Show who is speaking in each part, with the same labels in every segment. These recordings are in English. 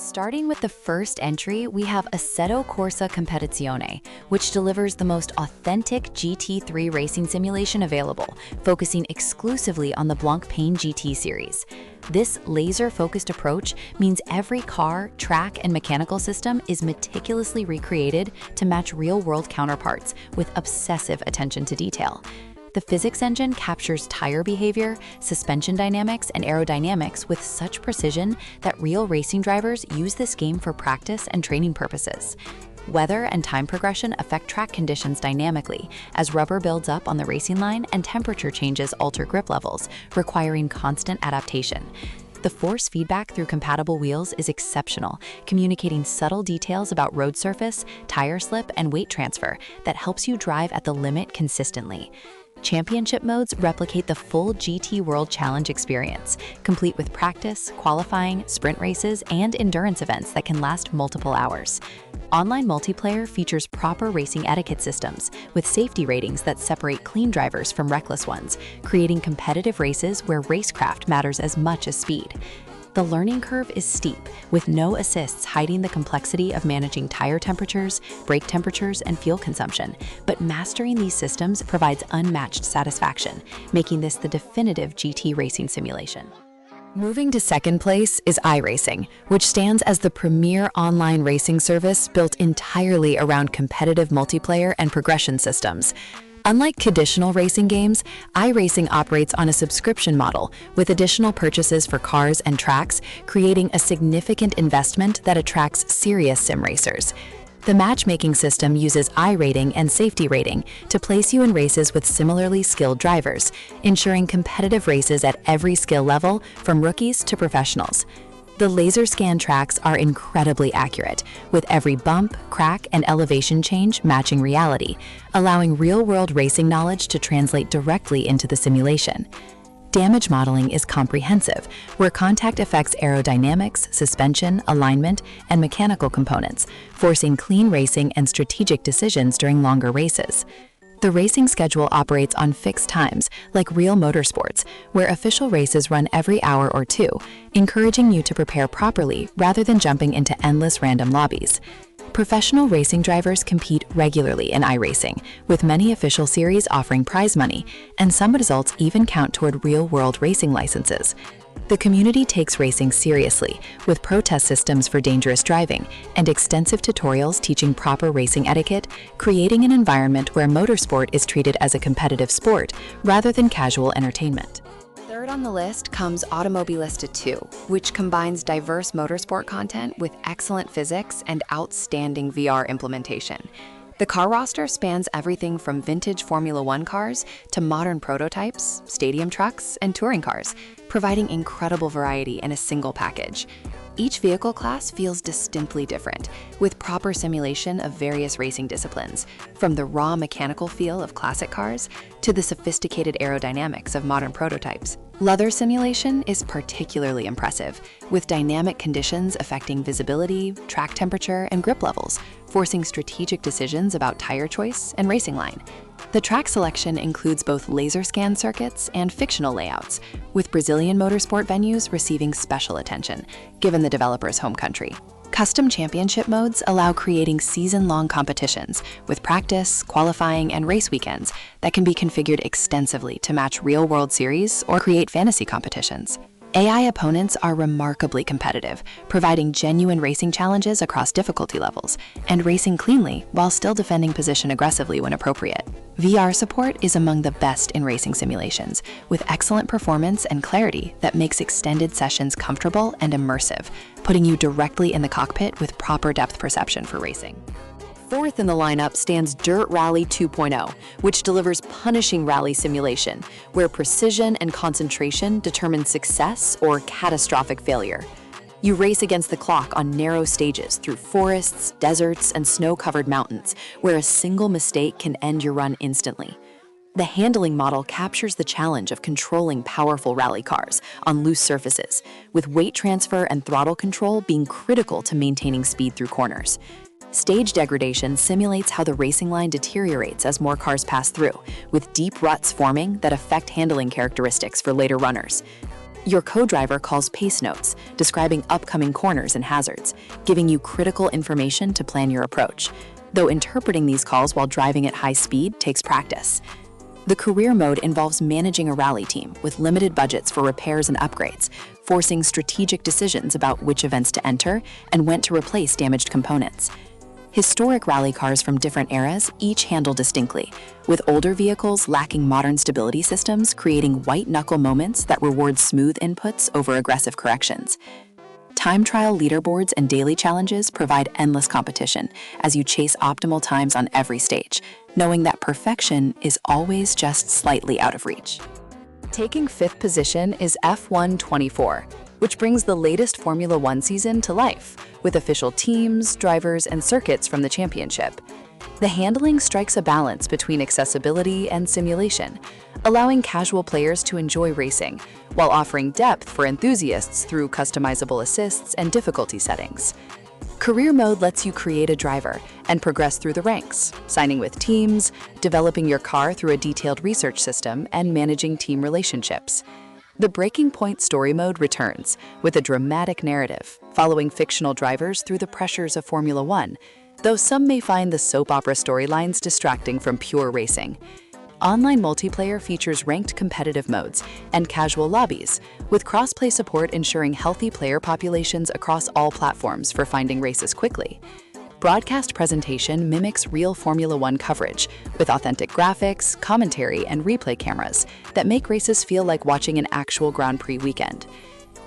Speaker 1: Starting with the first entry, we have Assetto Corsa Competizione, which delivers the most authentic GT3 racing simulation available, focusing exclusively on the Blancpain GT series. This laser-focused approach means every car, track, and mechanical system is meticulously recreated to match real-world counterparts with obsessive attention to detail. The physics engine captures tire behavior, suspension dynamics, and aerodynamics with such precision that real racing drivers use this game for practice and training purposes. Weather and time progression affect track conditions dynamically as rubber builds up on the racing line and temperature changes alter grip levels, requiring constant adaptation. The force feedback through compatible wheels is exceptional, communicating subtle details about road surface, tire slip, and weight transfer that helps you drive at the limit consistently. Championship modes replicate the full GT World Challenge experience, complete with practice, qualifying, sprint races, and endurance events that can last multiple hours. Online multiplayer features proper racing etiquette systems, with safety ratings that separate clean drivers from reckless ones, creating competitive races where racecraft matters as much as speed. The learning curve is steep, with no assists hiding the complexity of managing tire temperatures, brake temperatures, and fuel consumption, but mastering these systems provides unmatched satisfaction, making this the definitive GT racing simulation. Moving to second place is iRacing, which stands as the premier online racing service built entirely around competitive multiplayer and progression systems. Unlike traditional racing games, iRacing operates on a subscription model with additional purchases for cars and tracks, creating a significant investment that attracts serious sim racers. The matchmaking system uses iRating and safety rating to place you in races with similarly skilled drivers, ensuring competitive races at every skill level, from rookies to professionals. The laser scan tracks are incredibly accurate, with every bump, crack, and elevation change matching reality, allowing real-world racing knowledge to translate directly into the simulation. Damage modeling is comprehensive, where contact affects aerodynamics, suspension, alignment, and mechanical components, forcing clean racing and strategic decisions during longer races. The racing schedule operates on fixed times, like real motorsports, where official races run every hour or two, encouraging you to prepare properly rather than jumping into endless random lobbies. Professional racing drivers compete regularly in iRacing, with many official series offering prize money, and some results even count toward real-world racing licenses. The community takes racing seriously, with protest systems for dangerous driving and extensive tutorials teaching proper racing etiquette, creating an environment where motorsport is treated as a competitive sport rather than casual entertainment. Third on the list comes Automobilista 2, which combines diverse motorsport content with excellent physics and outstanding VR implementation. The car roster spans everything from vintage Formula One cars to modern prototypes, stadium trucks, and touring cars, providing incredible variety in a single package. Each vehicle class feels distinctly different, with proper simulation of various racing disciplines, from the raw mechanical feel of classic cars to the sophisticated aerodynamics of modern prototypes. Leather simulation is particularly impressive, with dynamic conditions affecting visibility, track temperature, and grip levels, forcing strategic decisions about tire choice and racing line. The track selection includes both laser scan circuits and fictional layouts, with Brazilian motorsport venues receiving special attention, given the developer's home country. Custom championship modes allow creating season-long competitions with practice, qualifying, and race weekends that can be configured extensively to match real-world series or create fantasy competitions. AI opponents are remarkably competitive, providing genuine racing challenges across difficulty levels, and racing cleanly while still defending position aggressively when appropriate. VR support is among the best in racing simulations, with excellent performance and clarity that makes extended sessions comfortable and immersive, putting you directly in the cockpit with proper depth perception for racing. Fourth in the lineup stands Dirt Rally 2.0, which delivers punishing rally simulation, where precision and concentration determine success or catastrophic failure. You race against the clock on narrow stages through forests, deserts, and snow-covered mountains, where a single mistake can end your run instantly. The handling model captures the challenge of controlling powerful rally cars on loose surfaces, with weight transfer and throttle control being critical to maintaining speed through corners. Stage degradation simulates how the racing line deteriorates as more cars pass through, with deep ruts forming that affect handling characteristics for later runners. Your co-driver calls pace notes, describing upcoming corners and hazards, giving you critical information to plan your approach, though interpreting these calls while driving at high speed takes practice. The career mode involves managing a rally team with limited budgets for repairs and upgrades, forcing strategic decisions about which events to enter and when to replace damaged components. Historic rally cars from different eras each handle distinctly, with older vehicles lacking modern stability systems creating white-knuckle moments that reward smooth inputs over aggressive corrections. Time trial leaderboards and daily challenges provide endless competition as you chase optimal times on every stage, knowing that perfection is always just slightly out of reach. Taking 5th position is F124, which brings the latest Formula One season to life, with official teams, drivers, and circuits from the championship. The handling strikes a balance between accessibility and simulation, allowing casual players to enjoy racing, while offering depth for enthusiasts through customizable assists and difficulty settings. Career mode lets you create a driver and progress through the ranks, signing with teams, developing your car through a detailed research system, and managing team relationships. The Breaking Point story mode returns, with a dramatic narrative, following fictional drivers through the pressures of Formula One, though some may find the soap opera storylines distracting from pure racing. Online multiplayer features ranked competitive modes and casual lobbies, with cross-play support ensuring healthy player populations across all platforms for finding races quickly. Broadcast presentation mimics real Formula One coverage, with authentic graphics, commentary, and replay cameras that make races feel like watching an actual Grand Prix weekend.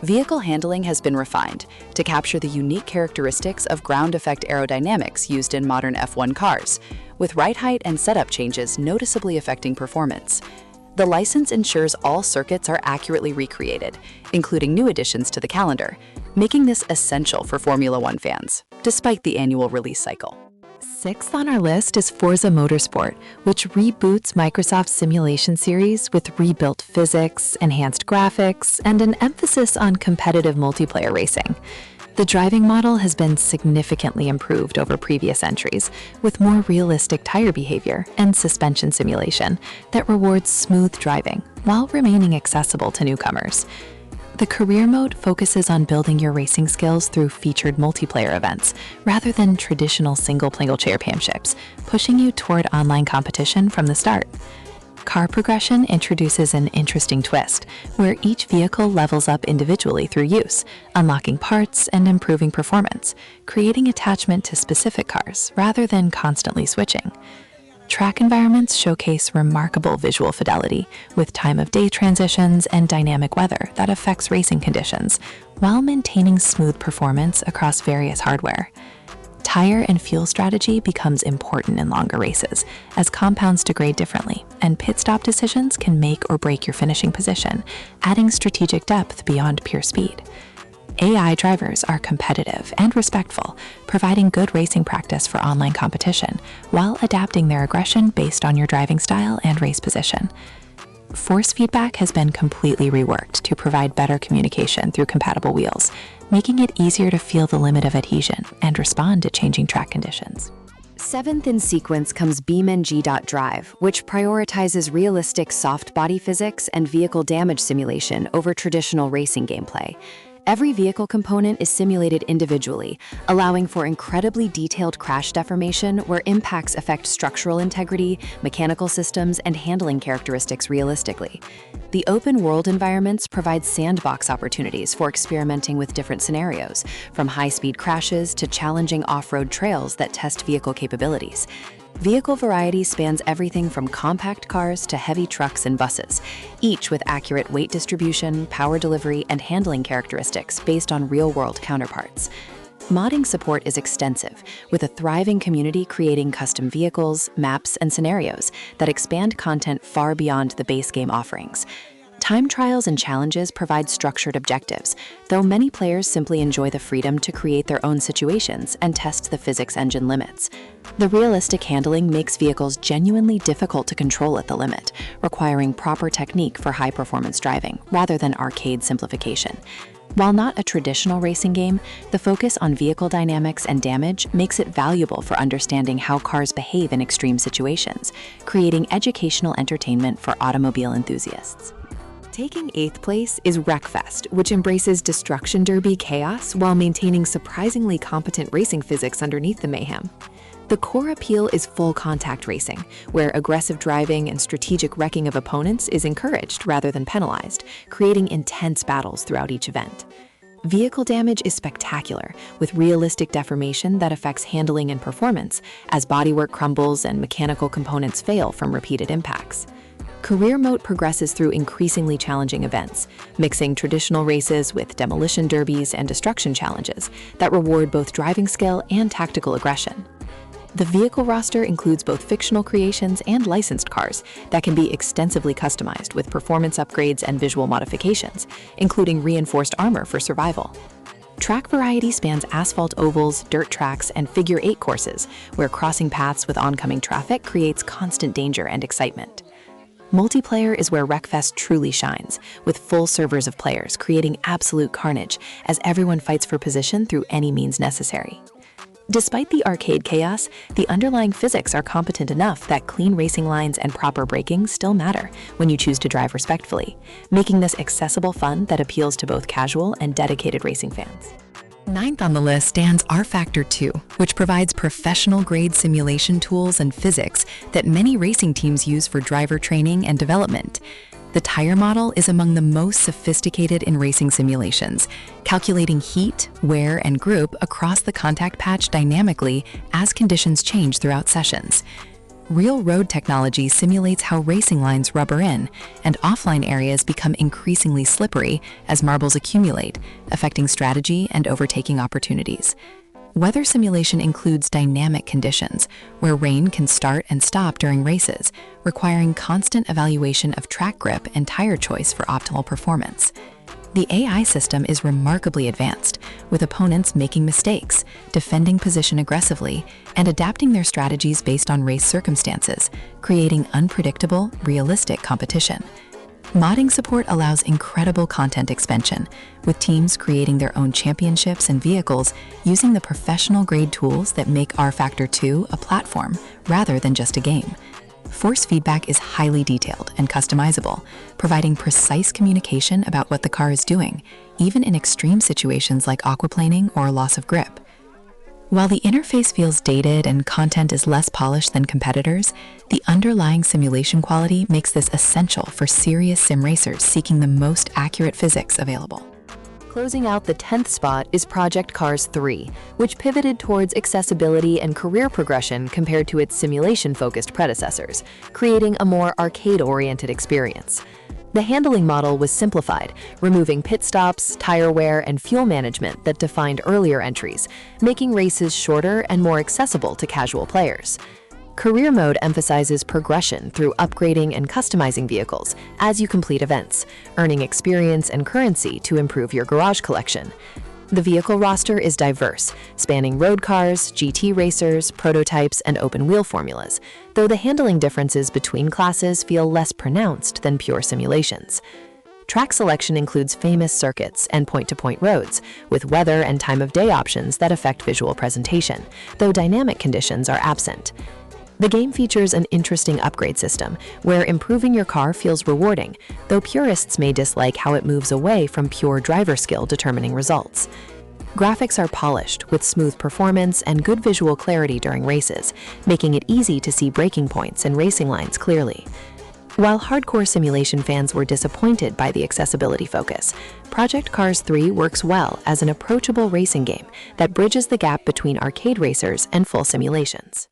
Speaker 1: Vehicle handling has been refined to capture the unique characteristics of ground effect aerodynamics used in modern F1 cars, with ride height and setup changes noticeably affecting performance. The license ensures all circuits are accurately recreated, including new additions to the calendar, making this essential for Formula One fans, despite the annual release cycle. 6th on our list is Forza Motorsport, which reboots Microsoft's simulation series with rebuilt physics, enhanced graphics, and an emphasis on competitive multiplayer racing. The driving model has been significantly improved over previous entries, with more realistic tire behavior and suspension simulation that rewards smooth driving while remaining accessible to newcomers. The career mode focuses on building your racing skills through featured multiplayer events rather than traditional single-player championships, pushing you toward online competition from the start. Car progression introduces an interesting twist, where each vehicle levels up individually through use, unlocking parts and improving performance, creating attachment to specific cars rather than constantly switching. Track environments showcase remarkable visual fidelity, with time-of-day transitions and dynamic weather that affects racing conditions, while maintaining smooth performance across various hardware. Tire and fuel strategy becomes important in longer races, as compounds degrade differently, and pit stop decisions can make or break your finishing position, adding strategic depth beyond pure speed. AI drivers are competitive and respectful, providing good racing practice for online competition, while adapting their aggression based on your driving style and race position. Force feedback has been completely reworked to provide better communication through compatible wheels, making it easier to feel the limit of adhesion and respond to changing track conditions. 7th in sequence comes BeamNG.drive, which prioritizes realistic soft body physics and vehicle damage simulation over traditional racing gameplay. Every vehicle component is simulated individually, allowing for incredibly detailed crash deformation where impacts affect structural integrity, mechanical systems, and handling characteristics realistically. The open-world environments provide sandbox opportunities for experimenting with different scenarios, from high-speed crashes to challenging off-road trails that test vehicle capabilities. Vehicle variety spans everything from compact cars to heavy trucks and buses, each with accurate weight distribution, power delivery, and handling characteristics based on real-world counterparts. Modding support is extensive, with a thriving community creating custom vehicles, maps, and scenarios that expand content far beyond the base game offerings. Time trials and challenges provide structured objectives, though many players simply enjoy the freedom to create their own situations and test the physics engine limits. The realistic handling makes vehicles genuinely difficult to control at the limit, requiring proper technique for high-performance driving rather than arcade simplification. While not a traditional racing game, the focus on vehicle dynamics and damage makes it valuable for understanding how cars behave in extreme situations, creating educational entertainment for automobile enthusiasts.
Speaker 2: Taking 8th place is Wreckfest, which embraces destruction derby chaos while maintaining surprisingly competent racing physics underneath the mayhem. The core appeal is full contact racing, where aggressive driving and strategic wrecking of opponents is encouraged rather than penalized, creating intense battles throughout each event. Vehicle damage is spectacular, with realistic deformation that affects handling and performance, as bodywork crumbles and mechanical components fail from repeated impacts. Career Mode progresses through increasingly challenging events, mixing traditional races with demolition derbies and destruction challenges that reward both driving skill and tactical aggression. The vehicle roster includes both fictional creations and licensed cars that can be extensively customized with performance upgrades and visual modifications, including reinforced armor for survival. Track variety spans asphalt ovals, dirt tracks, and figure-8 courses, where crossing paths with oncoming traffic creates constant danger and excitement. Multiplayer is where Wreckfest truly shines, with full servers of players creating absolute carnage as everyone fights for position through any means necessary. Despite the arcade chaos, the underlying physics are competent enough that clean racing lines and proper braking still matter when you choose to drive respectfully, making this accessible fun that appeals to both casual and dedicated racing fans.
Speaker 3: 9th on the list stands rFactor 2, which provides professional-grade simulation tools and physics that many racing teams use for driver training and development. The tire model is among the most sophisticated in racing simulations, calculating heat, wear, and grip across the contact patch dynamically as conditions change throughout sessions. Real road technology simulates how racing lines rubber in, and offline areas become increasingly slippery as marbles accumulate, affecting strategy and overtaking opportunities. Weather simulation includes dynamic conditions, where rain can start and stop during races, requiring constant evaluation of track grip and tire choice for optimal performance. The AI system is remarkably advanced, with opponents making mistakes, defending position aggressively, and adapting their strategies based on race circumstances, creating unpredictable, realistic competition. Modding support allows incredible content expansion, with teams creating their own championships and vehicles using the professional-grade tools that make rFactor 2 a platform rather than just a game. Force feedback is highly detailed and customizable, providing precise communication about what the car is doing, even in extreme situations like aquaplaning or loss of grip. While the interface feels dated and content is less polished than competitors, the underlying simulation quality makes this essential for serious sim racers seeking the most accurate physics available.
Speaker 1: Closing out the 10th spot is Project Cars 3, which pivoted towards accessibility and career progression compared to its simulation-focused predecessors, creating a more arcade-oriented experience. The handling model was simplified, removing pit stops, tire wear, and fuel management that defined earlier entries, making races shorter and more accessible to casual players. Career Mode emphasizes progression through upgrading and customizing vehicles as you complete events, earning experience and currency to improve your garage collection. The vehicle roster is diverse, spanning road cars, GT racers, prototypes, and open-wheel formulas, though the handling differences between classes feel less pronounced than pure simulations. Track selection includes famous circuits and point-to-point roads, with weather and time of day options that affect visual presentation, though dynamic conditions are absent. The game features an interesting upgrade system, where improving your car feels rewarding, though purists may dislike how it moves away from pure driver skill determining results. Graphics are polished, with smooth performance and good visual clarity during races, making it easy to see braking points and racing lines clearly. While hardcore simulation fans were disappointed by the accessibility focus, Project Cars 3 works well as an approachable racing game that bridges the gap between arcade racers and full simulations.